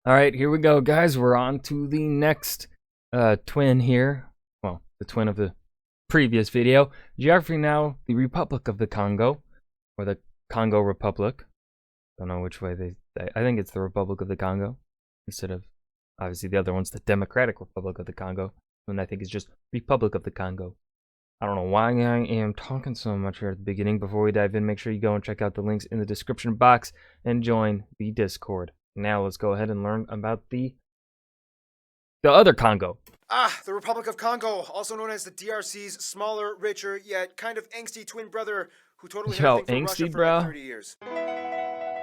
All right, here we go, guys. We're on to the next twin here. Well, the twin of the previous video. Geography now, the Republic of the Congo, or the Congo Republic. Don't know which way I think it's the Republic of the Congo, instead of, obviously, the other one's the Democratic Republic of the Congo, and I think it's just Republic of the Congo. I don't know why I am talking so much here at the beginning. Before we dive in, make sure you go and check out the links in the description box and join the Discord. Now let's go ahead and learn about the other Congo. The Republic of Congo, also known as the DRC's smaller, richer, yet kind of angsty twin brother who totally had a thing for Russia for like 30 years.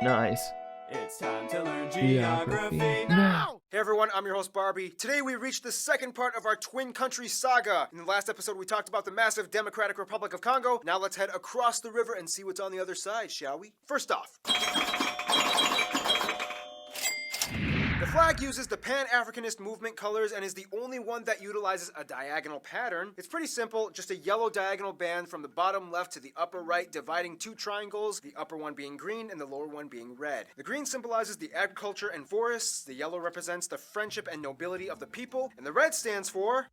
Nice. It's time to learn geography now! Hey everyone, I'm your host Barbie. Today we reached the second part of our twin country saga. In the last episode we talked about the massive Democratic Republic of Congo. Now let's head across the river and see what's on the other side, shall we? First off, the flag uses the Pan-Africanist movement colors and is the only one that utilizes a diagonal pattern. It's pretty simple, just a yellow diagonal band from the bottom left to the upper right, dividing two triangles, the upper one being green and the lower one being red. The green symbolizes the agriculture and forests, the yellow represents the friendship and nobility of the people, and the red stands for...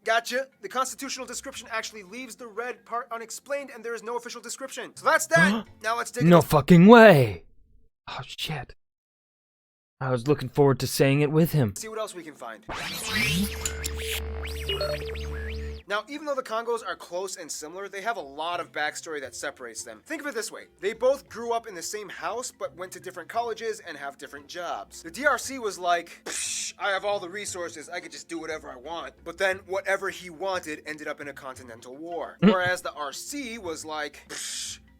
Gotcha. The constitutional description actually leaves the red part unexplained and there is no official description. So that's that. Now let's dig No fucking way. Oh shit. I was looking forward to saying it with him. See what else we can find. Now, even though the Congos are close and similar, they have a lot of backstory that separates them. Think of it this way. They both grew up in the same house, but went to different colleges and have different jobs. The DRC was like, I have all the resources, I could just do whatever I want. But then whatever he wanted ended up in a continental war. Whereas the RC was like,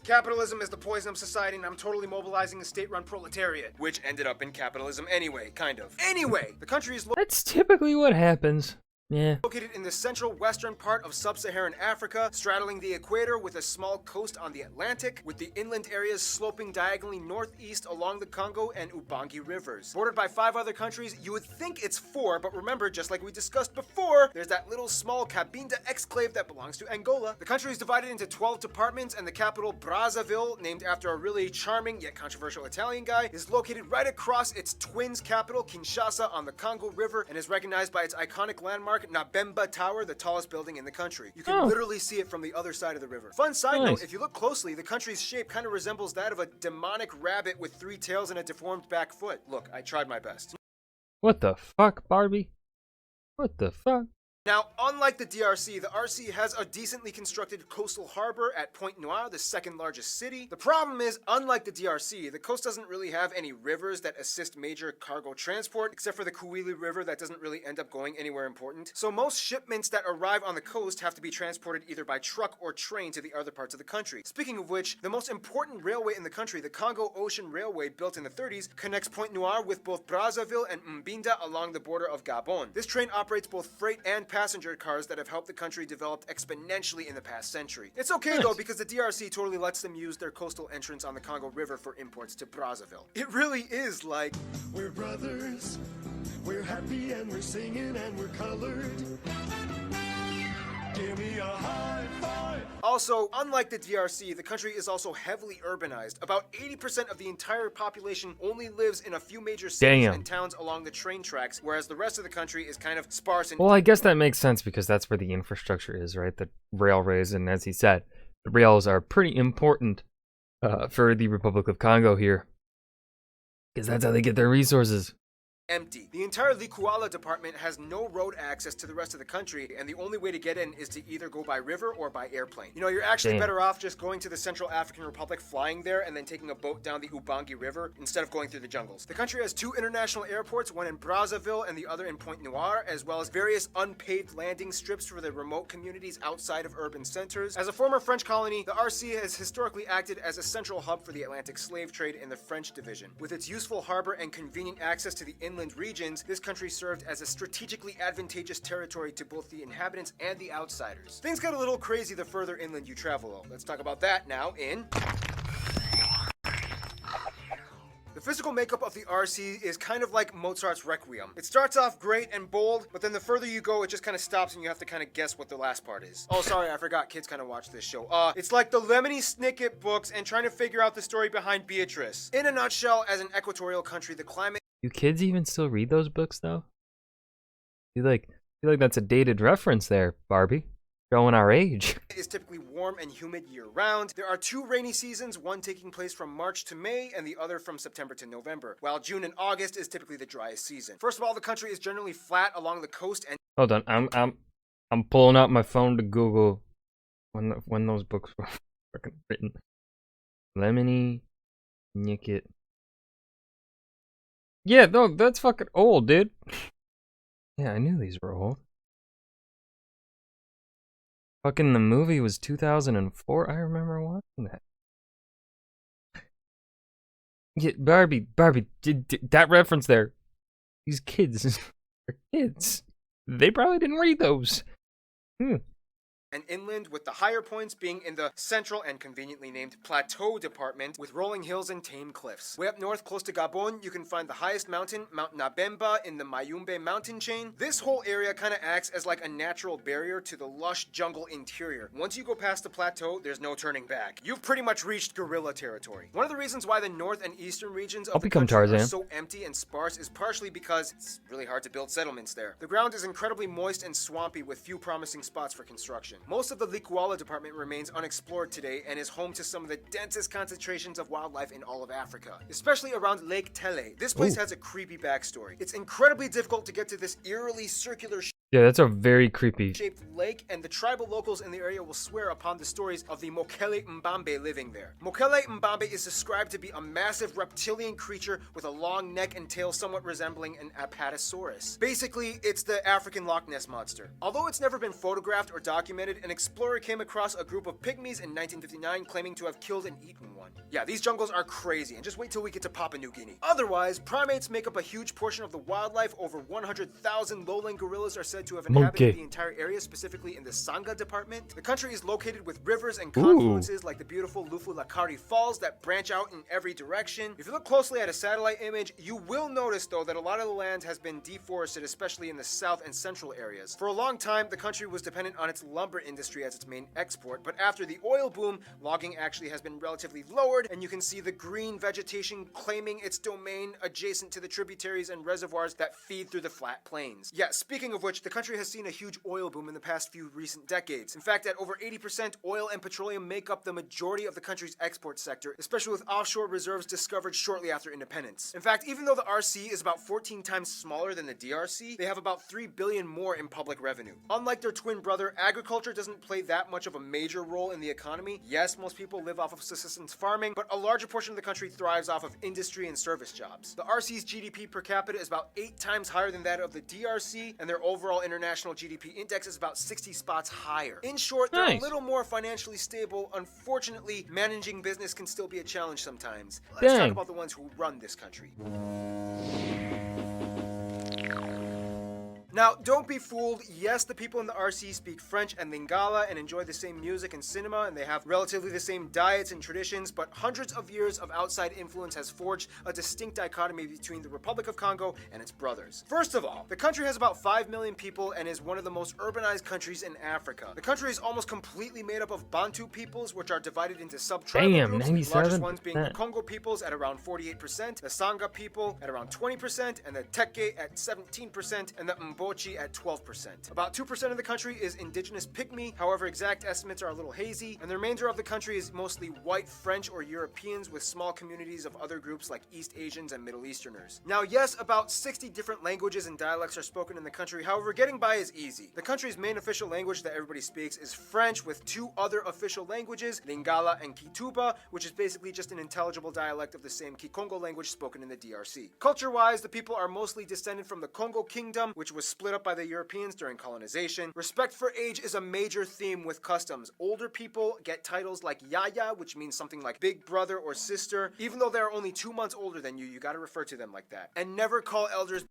capitalism is the poison of society and I'm totally mobilizing a state-run proletariat. Which ended up in capitalism anyway, kind of. Anyway, the country is That's typically what happens. Yeah. located in the central western part of sub-Saharan Africa, straddling the equator with a small coast on the Atlantic, with the inland areas sloping diagonally northeast along the Congo and Ubangi rivers. Bordered by 5 other countries, you would think it's 4, but remember, just like we discussed before, there's that little small Cabinda exclave that belongs to Angola. The country is divided into 12 departments, and the capital, Brazzaville, named after a really charming yet controversial Italian guy, is located right across its twins capital, Kinshasa, on the Congo River, and is recognized by its iconic landmark, Nabemba Tower, the tallest building in the country. You can literally see it from the other side of the river. Fun side note, if you look closely, the country's shape kind of resembles that of a demonic rabbit with 3 tails and a deformed back foot. Look, I tried my best. What the fuck, Barbie? What the fuck? Now, unlike the DRC, the RC has a decently constructed coastal harbor at Pointe Noire, the second largest city. The problem is, unlike the DRC, the coast doesn't really have any rivers that assist major cargo transport, except for the Kuili River that doesn't really end up going anywhere important. So most shipments that arrive on the coast have to be transported either by truck or train to the other parts of the country. Speaking of which, the most important railway in the country, the Congo Ocean Railway, built in the 30s, connects Pointe Noire with both Brazzaville and Mbinda along the border of Gabon. This train operates both freight and passenger cars that have helped the country develop exponentially in the past century. It's okay though, because the DRC totally lets them use their coastal entrance on the Congo River for imports to Brazzaville. It really is like, We're brothers, we're happy and we're singing and we're colored. Give me a high five. Also, unlike the DRC, the country is also heavily urbanized. About 80% of the entire population only lives in a few major cities and towns along the train tracks, whereas the rest of the country is kind of sparse and... Well, I guess that makes sense because that's where the infrastructure is, right? The railways, and as he said, the rails are pretty important for the Republic of Congo here. Because that's how they get their resources. empty. The entire Likuala department has no road access to the rest of the country, and the only way to get in is to either go by river or by airplane. You know, you're actually better off just going to the Central African Republic, flying there, and then taking a boat down the Ubangi River instead of going through the jungles. The country has 2 international airports, one in Brazzaville and the other in Pointe Noire, as well as various unpaved landing strips for the remote communities outside of urban centers. As a former French colony, the RC has historically acted as a central hub for the Atlantic slave trade in the French division. With its useful harbor and convenient access to the inland regions, this country served as a strategically advantageous territory to both the inhabitants and the outsiders. Things got a little crazy the further inland you travel, though. Let's talk about that now in... The physical makeup of the RC is kind of like Mozart's Requiem. It starts off great and bold, but then the further you go, it just kind of stops and you have to kind of guess what the last part is. Oh, sorry, I forgot kids kind of watch this show. It's like the Lemony Snicket books and trying to figure out the story behind Beatrice. In a nutshell, as an equatorial country, the climate Do kids even still read those books though? feel like that's a dated reference there, Barbie. Showing our age. is typically warm and humid year-round. There are 2 rainy seasons, one taking place from March to May and the other from September to November, while June and August is typically the driest season. First of all, the country is generally flat along the coast and Hold on, I'm pulling out my phone to Google when those books were fucking written. Lemony Snicket. Yeah, no, that's fucking old, dude. Yeah, I knew these were old. Fucking the movie was 2004. I remember watching that. Yeah, Barbie, that reference there. These kids are kids. They probably didn't read those. and inland, with the higher points being in the central and conveniently named Plateau Department, with rolling hills and tame cliffs. Way up north, close to Gabon, you can find the highest mountain, Mount Nabemba, in the Mayumbe mountain chain. This whole area kind of acts as like a natural barrier to the lush jungle interior. Once you go past the plateau, there's no turning back. You've pretty much reached gorilla territory. One of the reasons why the north and eastern regions of the country are so empty and sparse is partially because it's really hard to build settlements there. The ground is incredibly moist and swampy with few promising spots for construction. Most of the Likuala department remains unexplored today and is home to some of the densest concentrations of wildlife in all of Africa, especially around Lake Tele. This place has a creepy backstory. It's incredibly difficult to get to this eerily circular yeah, that's a very creepy shaped lake, and the tribal locals in the area will swear upon the stories of the Mokele Mbambe living there. Mokele Mbambe is described to be a massive reptilian creature with a long neck and tail somewhat resembling an Apatosaurus. Basically, it's the African Loch Ness monster. Although it's never been photographed or documented, an explorer came across a group of pygmies in 1959 claiming to have killed and eaten one. Yeah, these jungles are crazy, and just wait till we get to Papua New Guinea. Otherwise, primates make up a huge portion of the wildlife. Over 100,000 lowland gorillas are said to have inhabited the entire area, specifically in the Sangha department. The country is located with rivers and confluences like the beautiful Lufulakari Falls that branch out in every direction. If you look closely at a satellite image, you will notice though that a lot of the land has been deforested, especially in the south and central areas. For a long time, the country was dependent on its lumber industry as its main export, but after the oil boom, logging actually has been relatively lowered, and you can see the green vegetation claiming its domain adjacent to the tributaries and reservoirs that feed through the flat plains. Yeah, speaking of which, the country has seen a huge oil boom in the past few recent decades. In fact, at over 80%, oil and petroleum make up the majority of the country's export sector, especially with offshore reserves discovered shortly after independence. In fact, even though the RC is about 14 times smaller than the DRC, they have about 3 billion more in public revenue. Unlike their twin brother, agriculture doesn't play that much of a major role in the economy. Yes, most people live off of subsistence farming, but a larger portion of the country thrives off of industry and service jobs. The RC's GDP per capita is about 8 times higher than that of the DRC, and their overall international GDP index is about 60 spots higher. In short, they're a little more financially stable. Unfortunately, managing business can still be a challenge sometimes. Let's talk about the ones who run this country. Now, don't be fooled. Yes, the people in the RC speak French and Lingala and enjoy the same music and cinema, and they have relatively the same diets and traditions, but hundreds of years of outside influence has forged a distinct dichotomy between the Republic of Congo and its brothers. First of all, the country has about 5 million people and is one of the most urbanized countries in Africa. The country is almost completely made up of Bantu peoples, which are divided into sub-tribal groups, the largest ones being the CONGO peoples at around 48%, the Sangha people at around 20%, and the Teke at 17%, and the at 12%. About 2% of the country is indigenous Pygmy, however exact estimates are a little hazy, and the remainder of the country is mostly white French or Europeans with small communities of other groups like East Asians and Middle Easterners. Now yes, about 60 different languages and dialects are spoken in the country, however getting by is easy. The country's main official language that everybody speaks is French, with 2 other official languages, Lingala and Kituba, which is basically just an intelligible dialect of the same Kikongo language spoken in the DRC. Culture-wise, the people are mostly descended from the Congo Kingdom, which was split up by the Europeans during colonization. Respect for age is a major theme with customs. Older people get titles like Yaya, which means something like big brother or sister. Even though they're only 2 months older than you, you gotta refer to them like that. And never call elders.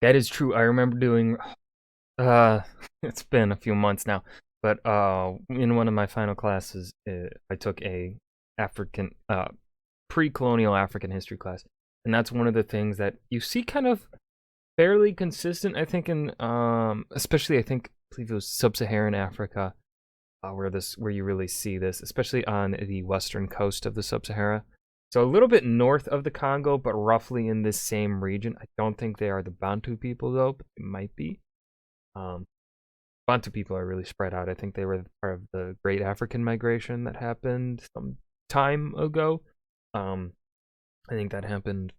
That is true. I remember doing, it's been a few months now, but in one of my final classes, I took a African, pre-colonial African history class, and that's one of the things that you see kind of fairly consistent, I think, in especially I believe it was sub-Saharan Africa, where you really see this, especially on the western coast of the Sub-Sahara. So a little bit north of the Congo, but roughly in this same region. I don't think they are the Bantu people though, but they might be. Bantu people are really spread out. I think they were part of the Great African Migration that happened some time ago. I think that happened.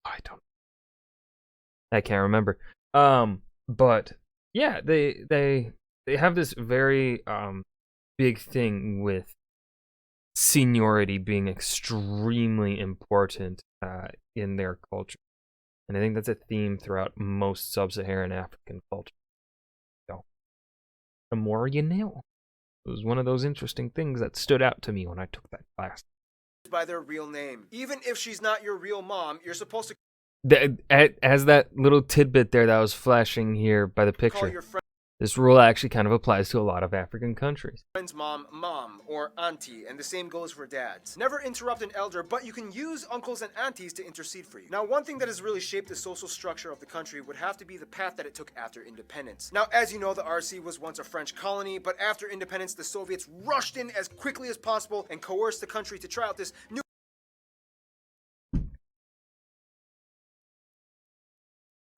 I can't remember. But yeah, they have this very big thing with seniority being extremely important in their culture, and I think that's a theme throughout most sub-Saharan African culture. So, the more you know. It was one of those interesting things that stood out to me when I took that class. By their real name. Even if she's not your real mom, you're supposed to As that little tidbit there that was flashing here by the call picture, your this rule actually kind of applies to a lot of African countries. friend's mom, or auntie, and the same goes for dads. Never interrupt an elder, but you can use uncles and aunties to intercede for you. Now, one thing that has really shaped the social structure of the country would have to be the path that it took after independence. Now, as you know, the RC was once a French colony, but after independence, the Soviets rushed in as quickly as possible and coerced the country to try out this new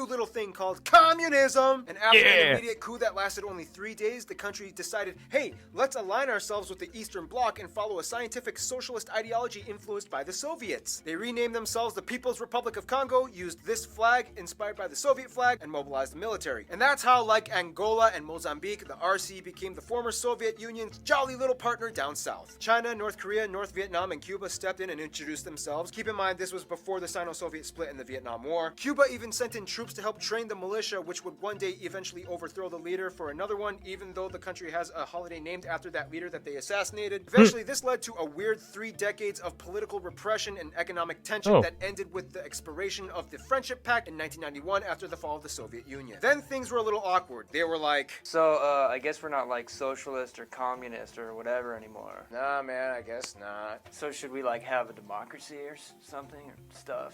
little thing called communism. And after an immediate coup that lasted only 3 days, the country decided, hey, let's align ourselves with the Eastern Bloc and follow a scientific socialist ideology influenced by the Soviets. They renamed themselves the People's Republic of Congo, used this flag inspired by the Soviet flag, and mobilized the military. And that's how, like Angola and Mozambique, the RC became the former Soviet Union's jolly little partner down south. China, North Korea, North Vietnam, and Cuba stepped in and introduced themselves. Keep in mind, this was before the Sino-Soviet split in the Vietnam War. Cuba even sent in troops to help train the militia, which would one day eventually overthrow the leader for another one, even though the country has a holiday named after that leader that they assassinated. Eventually, this led to a weird 3 decades of political repression and economic tension that ended with the expiration of the Friendship Pact in 1991 after the fall of the Soviet Union. Then things were a little awkward. They were like, So, I guess we're not like socialist or communist or whatever anymore. nah, man, I guess not. So should we like have a democracy or something or stuff?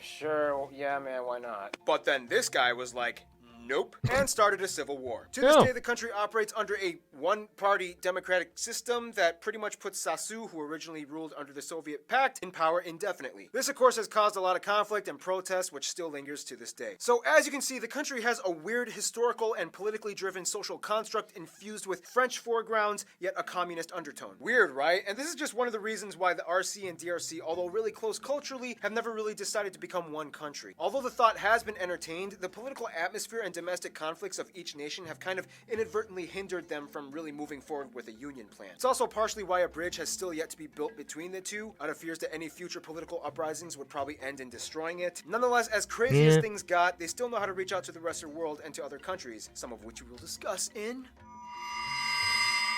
Sure, yeah, man, why not? But then this guy was like, nope, and started a civil war. To this day, the country operates under a one-party democratic system that pretty much puts Sasu, who originally ruled under the Soviet Pact, in power indefinitely. This, of course, has caused a lot of conflict and protest, which still lingers to this day. So, as you can see, the country has a weird historical and politically driven social construct infused with French foregrounds, yet a communist undertone. Weird, right? And this is just one of the reasons why the RC and DRC, although really close culturally, have never really decided to become one country. Although the thought has been entertained, the political atmosphere and domestic conflicts of each nation have kind of inadvertently hindered them from really moving forward with a union plan. It's also partially why a bridge has still yet to be built between the two, out of fears that any future political uprisings would probably end in destroying it. Nonetheless, as crazy as things got, they still know how to reach out to the rest of the world and to other countries, some of which we will discuss in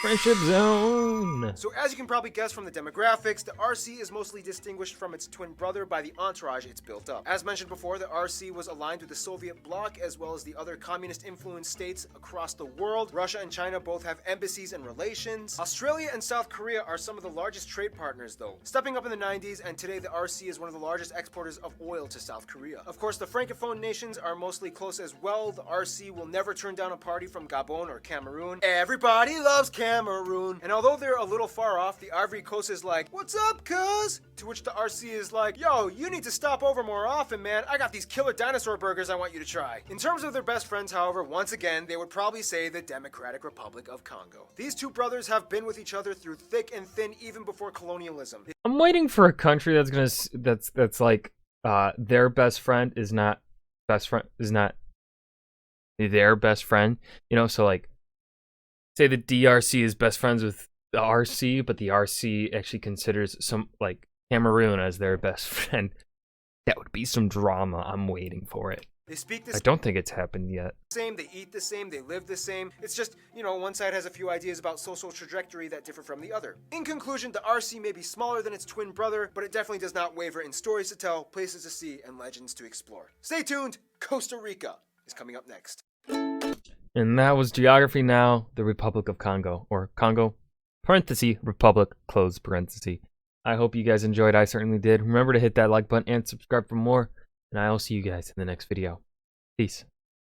Friendship Zone. So as you can probably guess from the demographics, the RC is mostly distinguished from its twin brother by the entourage it's built up. As mentioned before, the RC was aligned with the Soviet bloc as well as the other communist-influenced states across the world. Russia and China both have embassies and relations. Australia and South Korea are some of the largest trade partners though, stepping up in the 90s, and today the RC is one of the largest exporters of oil to South Korea. Of course, the Francophone nations are mostly close as well. The RC will never turn down a party from Gabon or Cameroon. Everybody loves Cameroon. And although they're a little far off, the Ivory Coast is like, what's up, cuz? To which the RC is like, yo, you need to stop over more often, man. I got these killer dinosaur burgers I want you to try. In terms of their best friends, however, once again, they would probably say the Democratic Republic of Congo. These two brothers have been with each other through thick and thin even before colonialism. I'm waiting for a country that's like their best friend is not their best friend, you know, so like say the DRC is best friends with the RC, but the RC actually considers some like Cameroon as their best friend. That would be some drama. I'm waiting for it. They speak the I don't think it's happened yet. same, they eat the same, they live the same. It's just, you know, one side has a few ideas about social trajectory that differ from the other. In conclusion, the RC may be smaller than its twin brother, but it definitely does not waver in stories to tell, places to see, and legends to explore. Stay tuned, Costa Rica is coming up next. And that was Geography Now, the Republic of Congo, or Congo, parenthesis, Republic, close parenthesis. I hope you guys enjoyed. I certainly did. Remember to hit that like button and subscribe for more. And I'll see you guys in the next video. Peace.